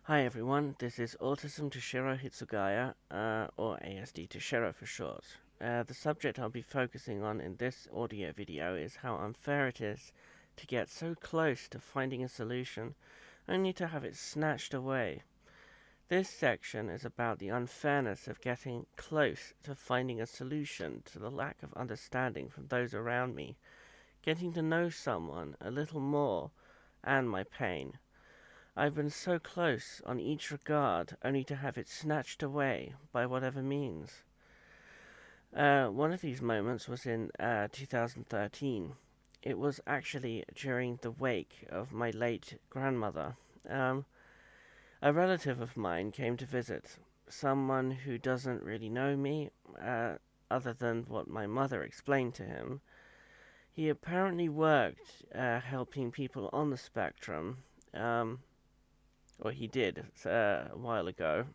Hi everyone, this is Autism Toshiro Hitsugaya, or ASD Toshiro for short. The subject I'll be focusing on in this audio video is how unfair it is to get so close to finding a solution, only to have it snatched away. This section is about the unfairness of getting close to finding a solution to the lack of understanding from those around me, getting to know someone a little more, and my pain. I've been so close on each regard, only to have it snatched away by whatever means. One of these moments was in 2013. It was actually during the wake of my late grandmother. Um, a relative of mine came to visit, someone who doesn't really know me, other than what my mother explained to him. He apparently worked helping people on the spectrum. Or he did a while ago.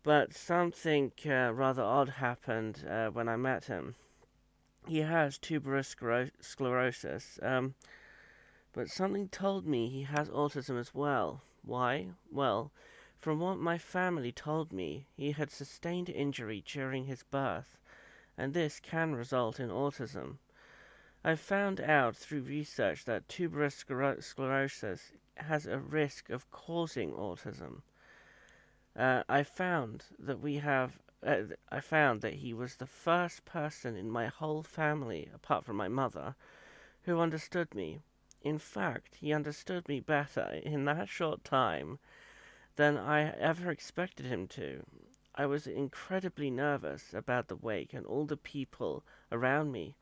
But something rather odd happened when I met him. He has tuberous sclerosis, but something told me he has autism as well. Why? Well, from what my family told me, he had sustained injury during his birth, and this can result in autism. I found out through research that tuberous sclerosis has a risk of causing autism. I found that we have. I found that he was the first person in my whole family, apart from my mother, who understood me. In fact, he understood me better in that short time than I ever expected him to. I was incredibly nervous about the wake and all the people around me.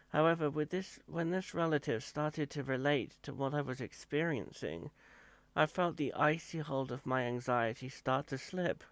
However, when this relative started to relate to what I was experiencing, I felt the icy hold of my anxiety start to slip.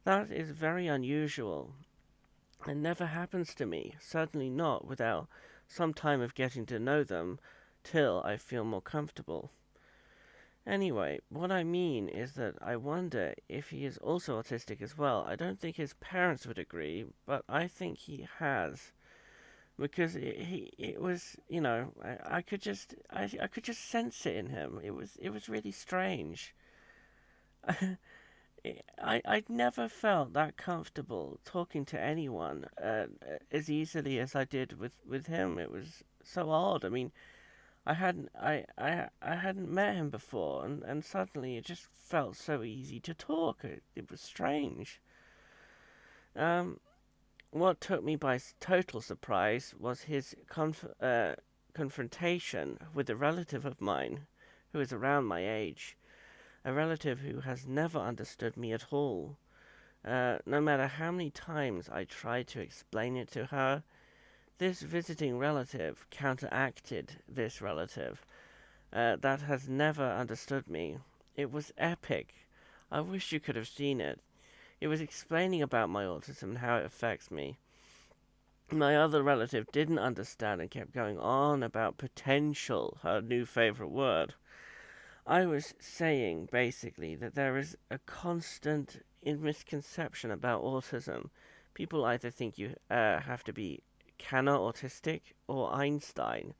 That is very unusual. It never happens to me, certainly not without some time of getting to know them till I feel more comfortable. Anyway, what I mean is that I wonder if he is also autistic as well. I don't think his parents would agree, but I think he has. Because it was, I could just sense it in him. It was really strange. I'd never felt that comfortable talking to anyone as easily as I did with him. It was so odd. I mean, I hadn't met him before, and suddenly it just felt so easy to talk. It was strange. Um, what took me by total surprise was his confrontation with a relative of mine who is around my age, a relative who has never understood me at all. No matter how many times I tried to explain it to her, this visiting relative counteracted this relative that has never understood me. It was epic. I wish you could have seen it. It was explaining about my autism and how it affects me. My other relative didn't understand and kept going on about potential, her new favorite word. I was saying basically that there is a constant misconception about autism. People either think you have to be Kanner autistic or Einstein,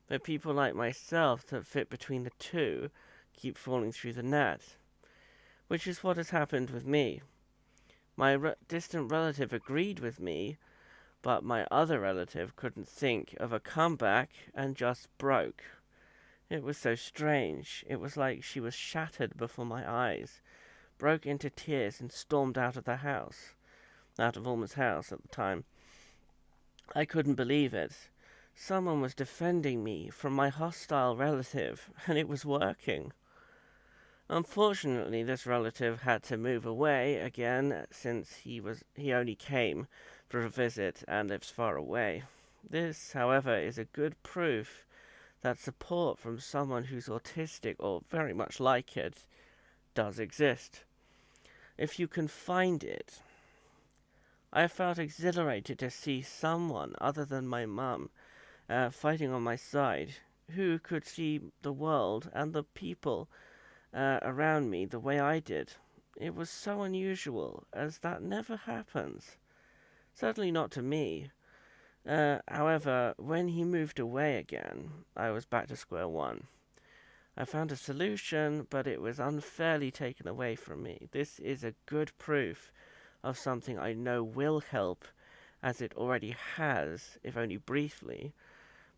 but people like myself that fit between the two keep falling through the net, which is what has happened with me. My distant relative agreed with me, but my other relative couldn't think of a comeback and just broke. It was so strange. It was like she was shattered before my eyes, broke into tears, and stormed out of the house. Out of Alma's house at the time. I couldn't believe it. Someone was defending me from my hostile relative, and it was working. Unfortunately, this relative had to move away again since he only came for a visit and lives far away. This, however, is a good proof that support from someone who's autistic or very much like it does exist. If you can find it. I felt exhilarated to see someone other than my mum fighting on my side, who could see the world and the people around me the way I did. It was so unusual, as that never happens. Certainly not to me. However, when he moved away again, I was back to square one. I found a solution, but it was unfairly taken away from me. This is a good proof of something I know will help, as it already has, if only briefly,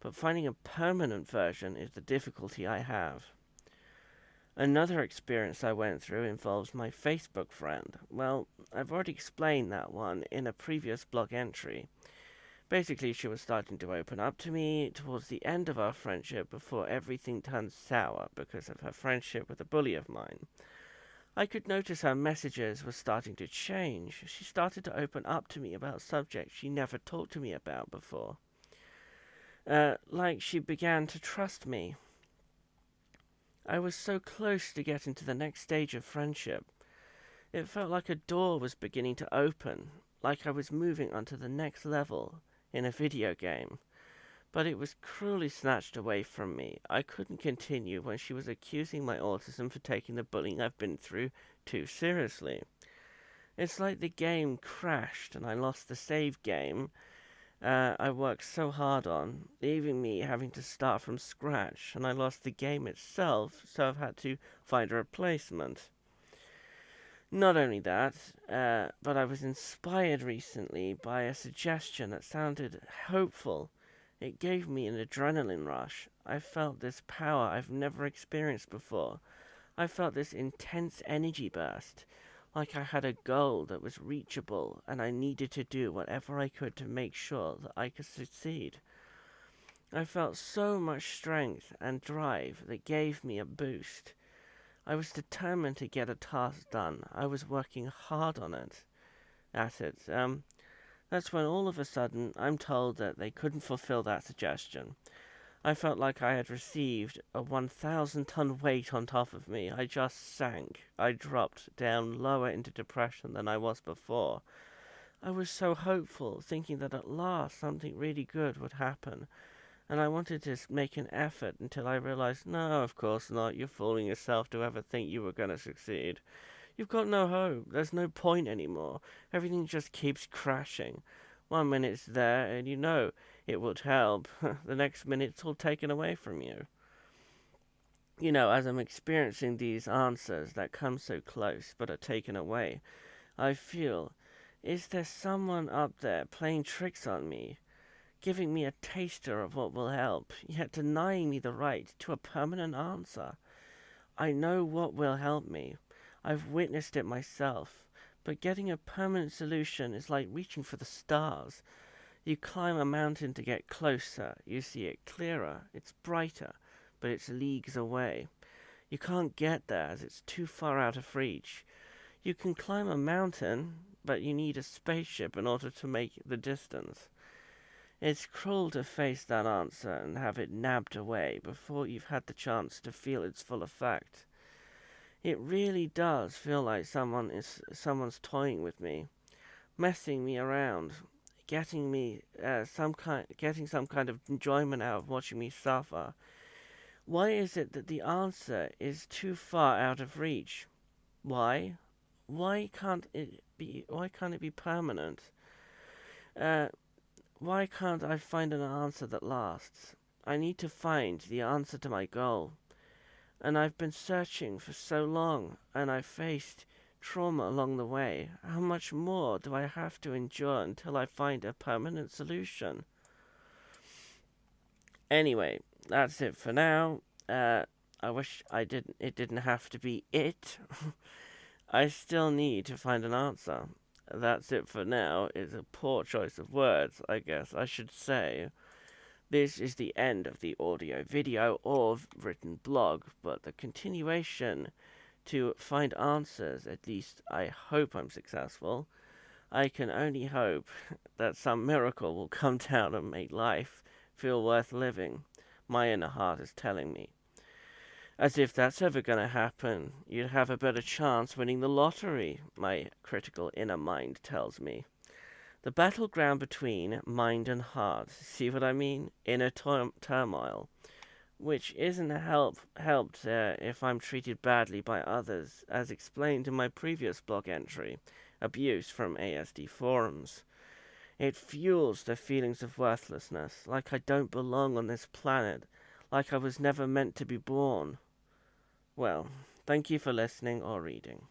but finding a permanent version is the difficulty I have. Another experience I went through involves my Facebook friend. Well, I've already explained that one in a previous blog entry. Basically, she was starting to open up to me towards the end of our friendship before everything turned sour because of her friendship with a bully of mine. I could notice her messages were starting to change. She started to open up to me about subjects she never talked to me about before. Like she began to trust me. I was so close to getting to the next stage of friendship. It felt like a door was beginning to open, like I was moving onto the next level in a video game. But it was cruelly snatched away from me. I couldn't continue when she was accusing my autism for taking the bullying I've been through too seriously. It's like the game crashed and I lost the save game I worked so hard on, leaving me having to start from scratch, and I lost the game itself, so I've had to find a replacement. Not only that, but I was inspired recently by a suggestion that sounded hopeful. It gave me an adrenaline rush. I felt this power I've never experienced before. I felt this intense energy burst, like I had a goal that was reachable and I needed to do whatever I could to make sure that I could succeed. I felt so much strength and drive that gave me a boost. I was determined to get a task done. I was working hard on it. That's when all of a sudden I'm told that they couldn't fulfill that suggestion. I felt like I had received a 1,000-ton weight on top of me. I just sank. I dropped down lower into depression than I was before. I was so hopeful, thinking that at last something really good would happen. And I wanted to make an effort until I realized, no, of course not. You're fooling yourself to ever think you were going to succeed. You've got no hope. There's no point anymore. Everything just keeps crashing. 1 minute it's there and you know it would help. The next minute it's all taken away from you. You know, as I'm experiencing these answers that come so close but are taken away, I feel, is there someone up there playing tricks on me, giving me a taster of what will help, yet denying me the right to a permanent answer? I know what will help me. I've witnessed it myself. But getting a permanent solution is like reaching for the stars. You climb a mountain to get closer. You see it clearer. It's brighter, but it's leagues away. You can't get there as it's too far out of reach. You can climb a mountain, but you need a spaceship in order to make the distance. It's cruel to face that answer and have it nabbed away before you've had the chance to feel its full effect. It really does feel like someone's toying with me, messing me around, getting some kind of enjoyment out of watching me suffer. Why is it that the answer is too far out of reach? Why? Why can't it be permanent? Why can't I find an answer that lasts? I need to find the answer to my goal. And I've been searching for so long, and I've faced trauma along the way. How much more do I have to endure until I find a permanent solution? Anyway, that's it for now. I wish it didn't have to be it. I still need to find an answer. That's it for now is a poor choice of words, I guess I should say. This is the end of the audio video or written blog, but the continuation to find answers, at least I hope I'm successful. I can only hope that some miracle will come down and make life feel worth living. My inner heart is telling me. As if that's ever going to happen, you'd have a better chance winning the lottery, my critical inner mind tells me. The battleground between mind and heart, see what I mean? Inner turmoil, which isn't helped if I'm treated badly by others, as explained in my previous blog entry, Abuse from ASD Forums. It fuels the feelings of worthlessness, like I don't belong on this planet, like I was never meant to be born. Well, thank you for listening or reading.